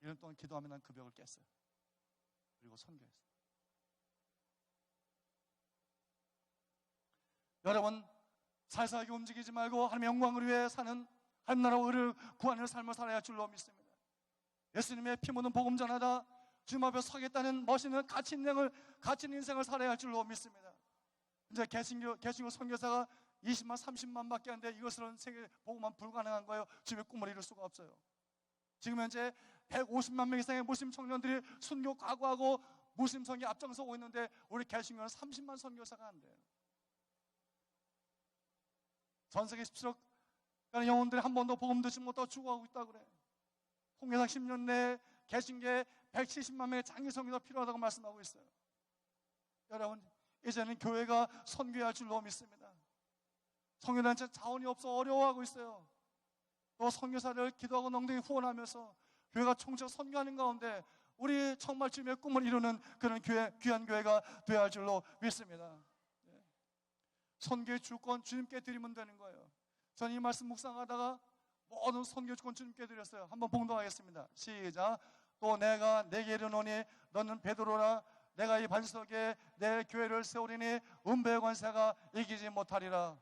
1년 동안 기도하며 난 그 벽을 깼어요. 그리고 선교했어요. 여러분, 살살하게 움직이지 말고 하나님의 영광을 위해 사는 하나님 나라 의를 구하는 삶을 살아야 할 줄로 믿습니다. 예수님의 피 묻은 복음 전하다 주님 앞에 서겠다는 멋있는 가치 있는 인생을 살아야 할 줄로 믿습니다. 이제 개신교 선교사가 20만 30만 밖에 안 돼. 이것으로는 세계 복음만 불가능한 거예요. 주님의 꿈을 이룰 수가 없어요. 지금 현재 150만 명 이상의 무슬림 청년들이 순교 각오하고 무슬림 선교에 앞장서고 있는데 우리 개신교는 30만 선교사가 안 돼요. 전 세계 17억 가는 영혼들이 한 번도 복음 듣지 못하고 죽어가고 있다고 그래. 통계상 10년 내에 개신교에 170만 명의 장기 선교가 필요하다고 말씀하고 있어요. 여러분, 이제는 교회가 선교할 줄로 믿습니다. 선교단체 자원이 없어 어려워하고 있어요. 또 선교사를 기도하고 넉넉히 후원하면서 교회가 총체적 선교하는 가운데 우리 정말 주님의 꿈을 이루는 그런 귀한 교회가 되어야 할 줄로 믿습니다. 선교의 주권 주님께 드리면 되는 거예요. 저는 이 말씀 묵상하다가 모든 선교 주권 주님께 드렸어요. 한번 봉독하겠습니다. 시작. 또 내가 내게 이르노니 너는 베드로라. 내가 이 반석에 내 교회를 세우리니 은배의 권세가 이기지 못하리라.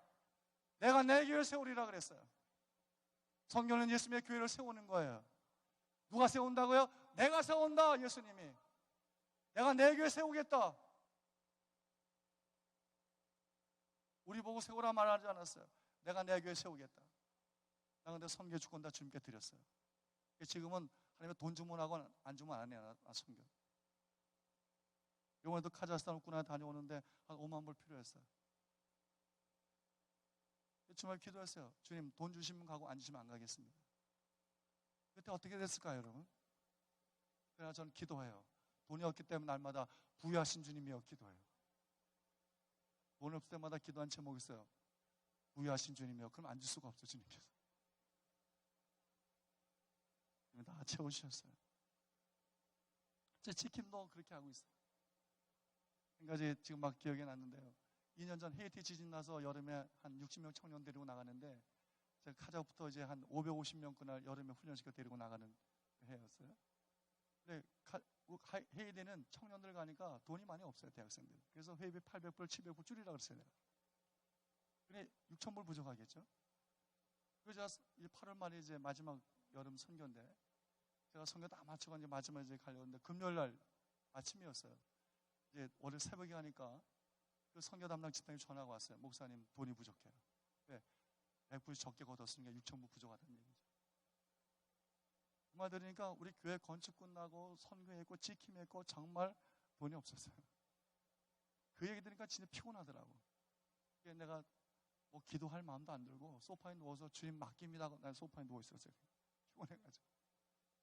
내가 내 교회를 세우리라 그랬어요. 선교는 예수님의 교회를 세우는 거예요. 누가 세운다고요? 내가 세운다. 예수님이 내가 내 교회 세우겠다. 우리 보고 세우라 말하지 않았어요. 내가 내 교회 세우겠다. 나 근데 선교 주권 다 주님께 드렸어요. 지금은 하나님의 돈 주면 하고 안 주면 안 해요. 선교. 이번에도 카자흐스탄 국군에 다녀오는데 한 5만 불 필요했어요. 주말 기도했어요. 주님, 돈 주시면 가고 안 주시면 안 가겠습니다. 그때 어떻게 됐을까요, 여러분? 그러나 저는 기도해요. 돈이 없기 때문에 날마다 부유하신 주님이여 기도해요. 돈 없을 때마다 기도한 제목이 있어요. 부유하신 주님이여. 그럼 안 줄 수가 없어, 주님께서. 다 채우셨어요. 제 지킴도 그렇게 하고 있어요. 한 가지 지금 막 기억이 났는데요. 2년 전 헤이티 지진 나서 여름에 한 60명 청년 데리고 나가는데 제가 카자흐부터 이제 한 550명 그날 여름에 훈련시켜 데리고 나가는 해였어요. 근데 헤이티는 청년들 가니까 돈이 많이 없어요, 대학생들. 그래서 회비 800불, 700불 줄이라고 그랬어요. 근데 6,000불 부족하겠죠. 그래서 제가 8월 말에 이제 마지막 여름 선교인데 제가 선교 다 마치고 이제 마지막에 이제 가려는데 금요일 날 아침이었어요. 이제 월요일 새벽에 하니까 그 선교 담당 집사님이 전화가 왔어요. 목사님 돈이 부족해요. 왜? 100불 적게 걷었으니까 6,000불 부족하다는 얘기죠. 그 말 들으니까 우리 교회 건축 끝나고 선교했고 지킴했고 정말 돈이 없었어요. 그 얘기 들으니까 진짜 피곤하더라고. 그래서 내가 뭐 기도할 마음도 안 들고 소파에 누워서 주님 맡깁니다. 난 소파에 누워 있었어요. 피곤해가지고.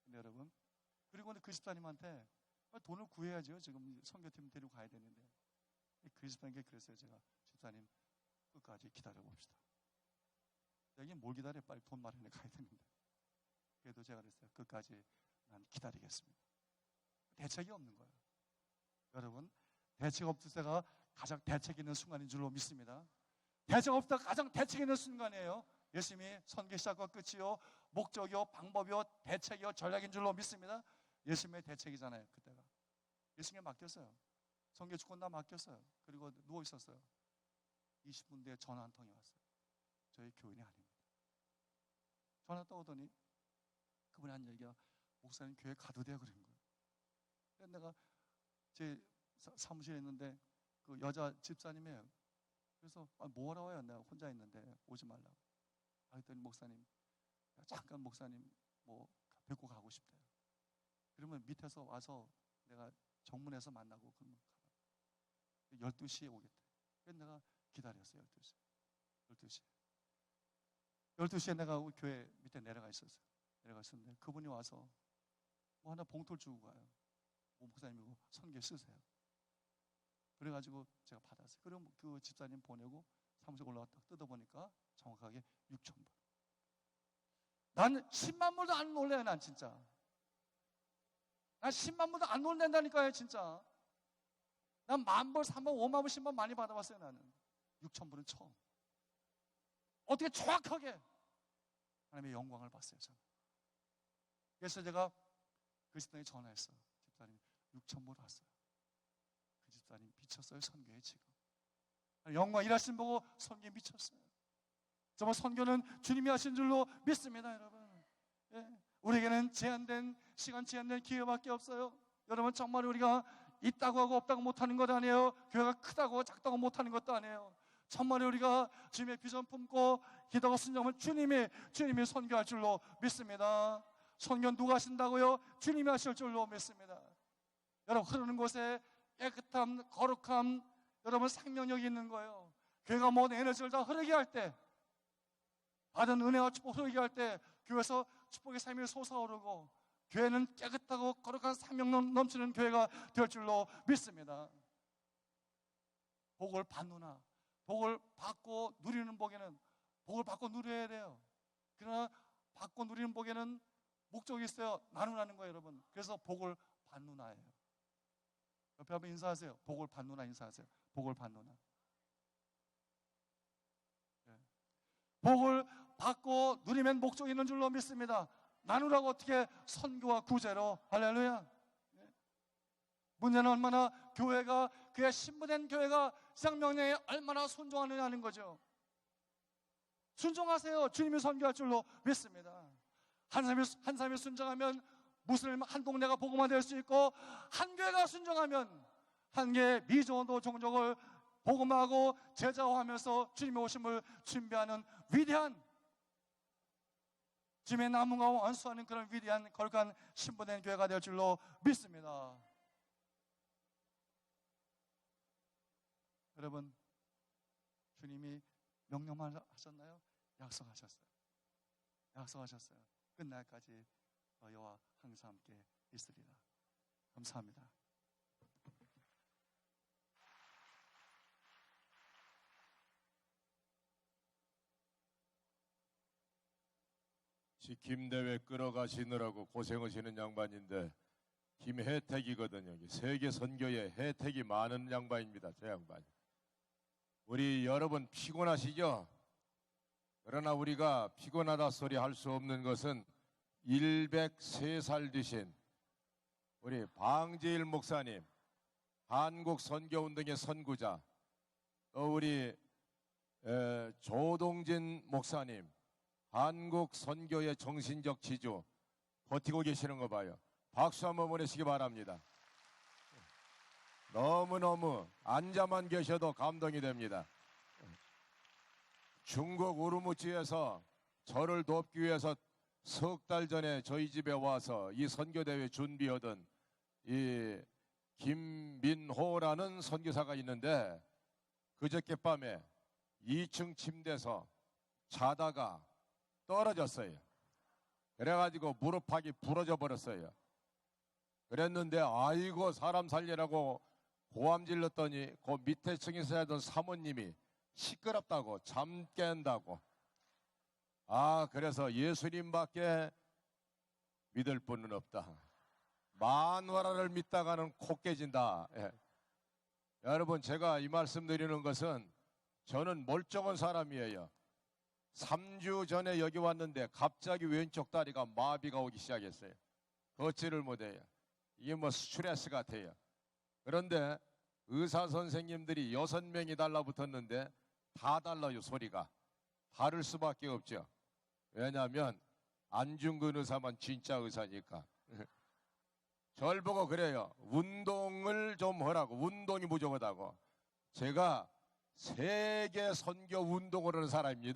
근데 여러분, 그리고 그 집사님한테 돈을 구해야죠. 지금 선교팀 데리고 가야 되는데. 그 집사님께 그랬어요. 제가 집사님 끝까지 기다려 봅시다. 여기 뭘 기다려? 빨리 돈 마련해 가야 되는데. 그래도 제가 그랬어요. 끝까지 난 기다리겠습니다. 대책이 없는 거예요. 여러분, 대책 없을 때가 가장 대책 있는 순간인 줄로 믿습니다. 대책 없을 때 가장 대책 있는 순간이에요. 예수님이 선교 시작과 끝이요, 목적이요, 방법이요, 대책이요, 전략인 줄로 믿습니다. 예수님의 대책이잖아요. 그때가 예수님에 맡겼어요. 선교 주권 다 맡겼어요. 그리고 누워 있었어요. 20분 뒤에 전화 한 통이 왔어요. 저희 교인이 아닙니다. 전화 떠오더니 그분이 한 얘기가 목사님 교회 가도 돼요 그런 거예요. 그래서 내가 제 사무실에 있는데 그 여자 집사님이에요. 그래서 뭐라고 해요? 내가 혼자 있는데 오지 말라고. 그랬더니 목사님, 잠깐 목사님 뭐 뵙고 가고 싶대요. 그러면 밑에서 와서 내가 정문에서 만나고 그러면 12시에 오겠대. 그래서 내가 기다렸어요. 12시에 내가 우리 교회 밑에 내려가 있었어요. 내려갔었는데 그분이 와서 뭐 하나 봉투를 주고 가요. 목사님이고 선교 쓰세요. 그래가지고 제가 받았어요. 그럼 그 집사님 보내고 사무실 올라갔다 뜯어보니까 정확하게 6,000불. 난 10만 불도 안 놀래요. 난 진짜. 난 10만 불도 안 놀랜다니까요. 진짜. 난 10,000불, 3만, 5만 불, 10만 많이 받아봤어요. 나는 6,000불은 처음. 어떻게 정확하게 하나님의 영광을 봤어요. 저는. 그래서 제가 그 집사님에 전화했어요. 집사님 6,000불 왔어요. 그 집사님 미쳤어요. 선교에 지금 영광 일하신 보고 선교에 미쳤어요. 정말 선교는 주님이 하신 줄로 믿습니다. 여러분, 예. 우리에게는 제한된 시간, 제한된 기회밖에 없어요. 여러분, 정말 우리가 있다고 하고 없다고 못하는 것 아니에요. 교회가 크다고 작다고 못하는 것도 아니에요. 정말 우리가 주님의 비전 품고 기도하고 순종하면 주님이 선교할 줄로 믿습니다. 선교 누가 하신다고요? 주님이 하실 줄로 믿습니다. 여러분, 흐르는 곳에 깨끗함, 거룩함, 여러분 생명력이 있는 거예요. 교회가 모든 에너지를 다 흐르게 할 때, 받은 은혜와 축복 흐르게 할 때 교회에서 축복의 삶이 솟아오르고 교회는 깨끗하고 거룩한 생명 넘치는 교회가 될 줄로 믿습니다. 복을 받누나, 복을 받고 누리는 복에는 복을 받고 누려야 돼요. 그러나 받고 누리는 복에는 목적이 있어요. 나누라는 거예요, 여러분. 그래서 복을 받누나예요. 옆에 한번 인사하세요. 복을 받누나 인사하세요. 복을 받누나. 네. 복을 받고 누리면 목적이 있는 줄로 믿습니다. 나누라고 어떻게? 선교와 구제로. 할렐루야. 네. 문제는 얼마나 교회가, 그의 신부된 교회가 시작 명령에 얼마나 순종하느냐는 거죠. 순종하세요. 주님이 선교할 줄로 믿습니다. 한 사람이 순종하면 무슬림 한 동네가 복음화 될 수 있고, 한 교회가 순종하면 한 개의 미전도 종족을 복음하고 제자화하면서 주님의 오심을 준비하는 위대한, 주님의 나무가 완수하는 그런 위대한 거룩한 신부된 교회가 될 줄로 믿습니다. 여러분, 주님이 명령하셨나요? 약속하셨어요. 약속하셨어요. 끝날까지 너희와 항상 함께 있으리라. 감사합니다. 김대회 끌어가시느라고 고생하시는 양반인데 김혜택이거든요. 여기 세계 선교에 혜택이 많은 양반입니다. 저 양반. 우리 여러분 피곤하시죠? 그러나 우리가 피곤하다 소리 할 수 없는 것은 103살 되신 우리 방재일 목사님, 한국 선교운동의 선구자, 또 우리 조동진 목사님, 한국 선교의 정신적 지주 버티고 계시는 거 봐요. 박수 한번 보내시기 바랍니다. 너무너무 앉아만 계셔도 감동이 됩니다. 중국 우르무치에서 저를 돕기 위해서 석 달 전에 저희 집에 와서 이 선교대회 준비하던 이 김민호라는 선교사가 있는데 그저께 밤에 2층 침대에서 자다가 떨어졌어요. 그래가지고 무릎팍이 부러져 버렸어요. 그랬는데 아이고 사람 살리라고 고함 질렀더니 그 밑에 층에 살던 사모님이 시끄럽다고 잠 깬다고. 그래서 예수님밖에 믿을 분은 없다. 만화라를 믿다가는 코 깨진다. 예. 여러분 제가 이 말씀 드리는 것은 저는 멀쩡한 사람이에요. 3주 전에 여기 왔는데 갑자기 왼쪽 다리가 마비가 오기 시작했어요. 걷지를 못해요. 이게 뭐 스트레스 같아요. 그런데 의사 선생님들이 6명이 달라붙었는데 다 달라요. 소리가 다를 수밖에 없죠. 왜냐하면 안중근 의사만 진짜 의사니까. 절 보고 그래요. 운동을 좀 하라고. 운동이 부족하다고. 제가 세계 선교 운동을 하는 사람입니다.